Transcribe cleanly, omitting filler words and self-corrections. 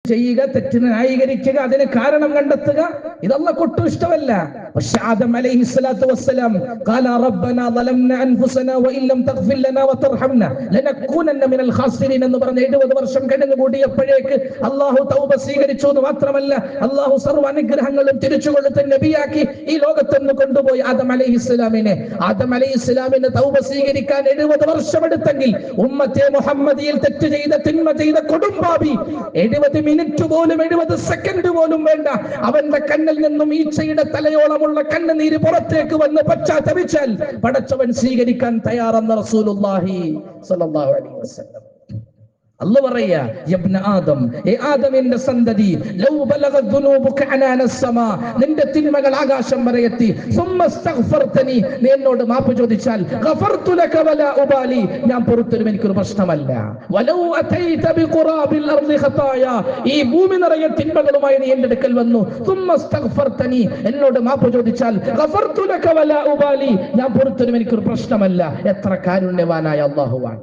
ചെയ്യുക, തെറ്റിനെ ന്യായീകരിക്കുക, അതിന് കാരണം കണ്ടെത്തുക, ഇതല്ലാഹു ഒട്ടും ഇഷ്ടമല്ല. പക്ഷേ ആദം അലൈഹിസ്സലാത്തു വസ്സലാം ഖാല റബ്ബനാ ളലംനാ അൻഫുസനാ വഇൻ ലം തഗ്ഫിർ ലനാ വതർഹംനാ ലനകൂനന്ന മിനൽ ഖാസിരീൻ എന്ന് പറഞ്ഞ് 70 വർഷം കഴിഞ്ഞുകൂടിയപ്പോഴേക്ക് അല്ലാഹു തൗബ സ്വീകരിച്ചു എന്ന് മാത്രമല്ല, അല്ലാഹു സർവ്വ അനുഗ്രഹങ്ങളും തിരിച്ചു കൊടുത്ത് നബിയാക്കി ഈ ലോകത്തുനിന്ന് കൊണ്ടുപോയി ആദം അലൈഹിസ്സലാമിനെ. ആദം അലൈഹിസ്സലാമിന് തൗബ സ്വീകരിക്കാൻ 70 വർഷം എടുത്തെങ്കിൽ ഉമ്മത്തെ മുഹമ്മദിയിൽ തെറ്റ് ചെയ്ത, തിന്മ ചെയ്ത കൊടുംപാപി 70 മിനിറ്റ് പോലും 70 സെക്കൻഡ് പോലും വേണ്ട അവന്റെ കണ്ണിൽ നിന്നും ഈച്ചയുടെ തലയോളമുള്ള കണ്ണുനീര് പുറത്തേക്ക് വന്ന് പശ്ചാത്തപിച്ചാൽ പടച്ചവൻ സ്വീകരിക്കാൻ തയ്യാറെന്ന് റസൂലുള്ളാഹി സ്വല്ലല്ലാഹു അലൈഹി വസല്ലം. അല്ലാഹു പറയാ, യബ്ന ആദം, ഏ ആദമിന്റെ സന്തതി, ലൗ ബലഗത് ദുനൂബുക അനാനസ് സമാ, നിന്റെ തിന്മകൾ ആകാശം വരെ എത്തി, സുമ്മസ്തഗ്ഫർതനി, നീ എന്നോട് മാപ്പ് ചോദിച്ചാൽ, ഗഫർതു ലക വലാ ഉബാലി, ഞാൻ പൊറുത്തരും, എനിക്കൊരു പ്രശ്നമല്ല. വലൗ അതൈത ബിഖുറാബിൽ അർളി ഖതായ, ഈ ഭൂമി നിറയെ തിന്മകളുമായി നീ എൻ്റെ അടുക്കൽ വന്നു, സുമ്മസ്തഗ്ഫർതനി, എന്നോട് മാപ്പ് ചോദിച്ചാൽ, ഗഫർതു ലക വലാ ഉബാലി, ഞാൻ പൊറുത്തരും, എനിക്കൊരു പ്രശ്നമല്ല. എത്ര കാരുണ്യവാനായ അല്ലാഹുവാണ്.